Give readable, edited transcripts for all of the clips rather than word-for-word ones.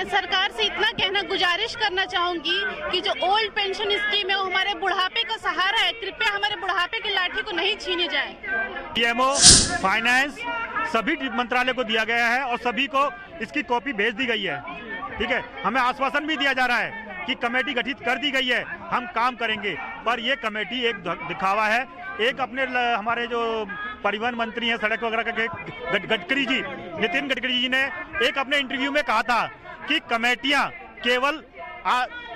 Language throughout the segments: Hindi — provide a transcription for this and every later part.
सरकार से इतना कहना गुजारिश करना चाहूंगी कि जो ओल्ड पेंशन स्कीम है वो हमारे बुढ़ापे का सहारा है, कृपया हमारे बुढ़ापे की लाठी को नहीं छीने जाए। पीएमओ, फाइनेंस सभी मंत्रालय को दिया गया है और सभी को इसकी कॉपी भेज दी गई है। ठीक है, हमें आश्वासन भी दिया जा रहा है कि कमेटी गठित कर दी गई है, हम काम करेंगे। पर ये कमेटी एक दिखावा है। एक अपने हमारे जो परिवहन मंत्री हैं, सड़क वगैरह के गडकरी जी, नितिन गडकरी जी ने एक अपने इंटरव्यू में कहा था कि कमेटियां केवल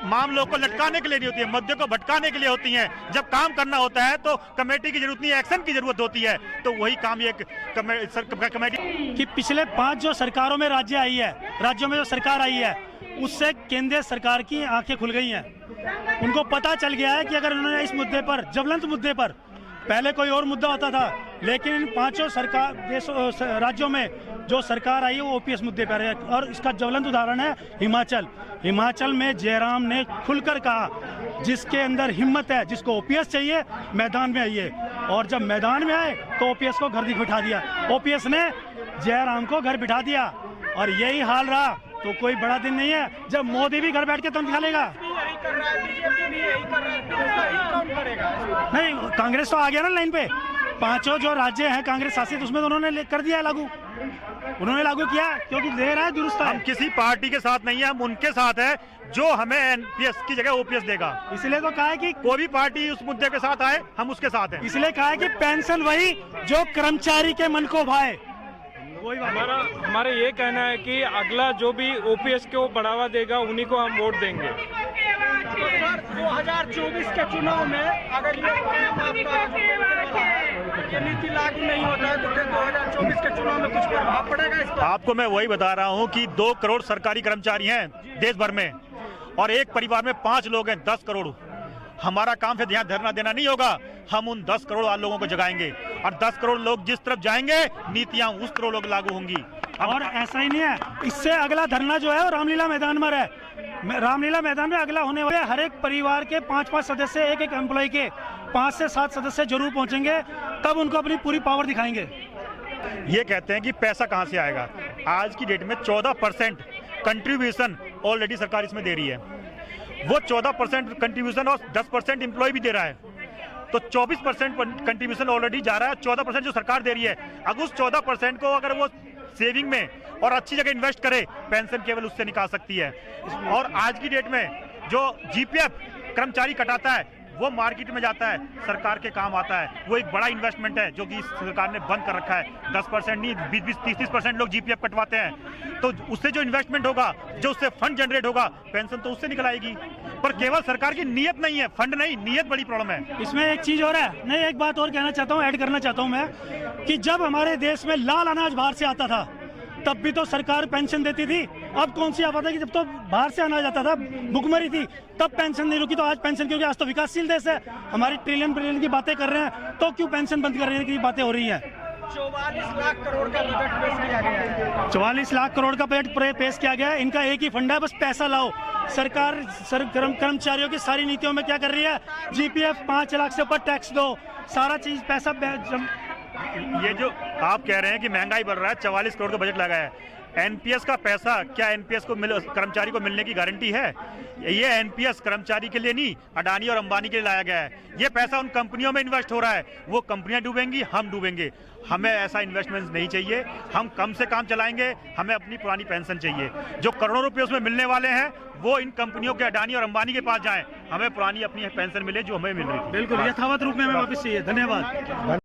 मामलों को लटकाने के लिए नहीं होती है, मुद्दे को भटकाने के लिए होती हैं। जब काम करना होता है तो कमेटी की जरूरत नहीं, एक्शन की जरूरत होती है। तो वही काम ये कमेटी कि पिछले 5 जो सरकारों में राज्यों में जो सरकार आई है उससे केंद्रीय सरकार की आंखें खुल गई हैं। उनको पता चल गया है कि अगर उन्होंने इस मुद्दे पर, ज्वलंत मुद्दे पर, पहले कोई और मुद्दा होता था, लेकिन इन 5 राज्यों में जो सरकार आई है वो ओपीएस मुद्दे पर है। और इसका ज्वलंत उदाहरण है हिमाचल में जयराम ने खुलकर कहा जिसके अंदर हिम्मत है, जिसको ओपीएस चाहिए मैदान में आइए। और जब मैदान में आए तो ओपीएस को घर बिठा दिया, ओपीएस ने जयराम को घर बिठा दिया। और यही हाल रहा तो कोई बड़ा दिन नहीं है जब मोदी भी घर बैठ के तुम खा लेगा। नहीं, कांग्रेस तो आ गया ना लाइन पे। 5 जो राज्य हैं कांग्रेस शासित, उसमें तो उन्होंने कर दिया है लागू, उन्होंने लागू किया क्योंकि दे रहा है दुरुस्त है। हम किसी पार्टी के साथ नहीं है, हम उनके साथ है जो हमें एनपीएस की जगह ओपीएस देगा। इसलिए तो कहा है कि कोई भी पार्टी उस मुद्दे के साथ आए हम उसके साथ हैं। इसलिए कहा है कि पेंशन वही जो कर्मचारी के मन को भाए। हमारा ये कहना है कि अगला जो भी ओपीएस को बढ़ावा देगा उन्हीं को हम वोट देंगे। 2024 के चुनाव में अगर ये नीति लागू नहीं होता है तो 2024 के चुनाव में कुछ प्रभाव पड़ेगा इस पर? आपको मैं वही बता रहा हूँ कि 2 करोड़ सरकारी कर्मचारी हैं देश भर में और एक परिवार में 5 लोग हैं, 10 करोड़। हमारा काम फिर यहाँ धरना देना नहीं होगा, हम उन 10 करोड़ लोगों को जगाएंगे और 10 करोड़ लोग जिस तरफ जाएंगे नीतियां उस तरफ लोग लागू होंगी। और ऐसा ही नहीं है, इससे अगला धरना जो है वो रामलीला मैदान में है। रामलीला मैदान में अगला होने वाले हर एक परिवार के 5-5 सदस्य, एक एम्प्लॉय के 5 से 7 सदस्य जरूर पहुंचेंगे, तब उनको अपनी पूरी पावर दिखाएंगे। ये कहते हैं कि पैसा कहाँ से आएगा। आज की डेट में 14% कंट्रीब्यूशन ऑलरेडी सरकार इसमें दे रही है। वो 14% कंट्रीब्यूशन और 10% एम्प्लॉय भी दे रहा है, तो 24% कंट्रीब्यूशन ऑलरेडी जा रहा है। 14% जो सरकार दे रही है, अगर उस 14% को अगर वो सेविंग में और अच्छी जगह इन्वेस्ट करे, पेंशन केवल उससे निकाल सकती है। और आज की डेट में जो जीपीएफ कर्मचारी कटाता है वो मार्केट में जाता है, सरकार के काम आता है। वो एक बड़ा इन्वेस्टमेंट है जो कि सरकार ने बंद कर रखा है। 10% नहीं, 20-20, 30% लोग जीपीएफ कटवाते हैं, तो उससे जो इन्वेस्टमेंट होगा, जो उससे फंड जनरेट होगा, पेंशन तो उससे निकल आएगी। पर केवल सरकार की नीयत नहीं है, फंड नहीं, नीयत बड़ी प्रॉब्लम है। इसमें एक चीज और है, नहीं एक बात और कहना चाहता हूँ, ऐड करना चाहता हूँ मैं, कि जब हमारे देश में लाल अनाज बाहर से आता था तब भी तो सरकार पेंशन देती थी। अब कौन सी आफत है कि जब तो बाहर से अनाज आता था, भुखमरी थी, तब पेंशन नहीं रुकी, तो आज पेंशन क्योंकि आज तो विकासशील देश है, हमारी ट्रिलियन की बातें कर रहे हैं, तो क्यों पेंशन बंद करने की बातें हो रही हैं। 44 लाख करोड़ का बजट पेश किया गया है। 44 लाख करोड़ का बजट पेश किया गया है। इनका एक ही फंडा है, बस पैसा लाओ। सरकार कर्मचारियों की सारी नीतियों में क्या कर रही है, जीपीएफ 5 लाख से ऊपर टैक्स दो, सारा चीज पैसा। ये जो आप कह रहे हैं कि महंगाई बढ़ रहा है, 44 करोड़ का बजट लगा है, एनपीएस का पैसा क्या एनपीएस को कर्मचारी को मिलने की गारंटी है? ये एनपीएस कर्मचारी के लिए नहीं, अडानी और अंबानी के लिए लाया गया है। ये पैसा उन कंपनियों में इन्वेस्ट हो रहा है, वो कंपनियां डूबेंगी, हम डूबेंगे। हमें ऐसा इन्वेस्टमेंट नहीं चाहिए, हम कम से काम चलाएंगे, हमें अपनी पुरानी पेंशन चाहिए। जो करोड़ों रुपए उसमें मिलने वाले हैं वो इन कंपनियों के, अडानी और अंबानी के पास जाएं, हमें पुरानी अपनी पेंशन मिले जो हमें मिल रही थी। बिल्कुल यथावत रूप में हमें वापस चाहिए। धन्यवाद।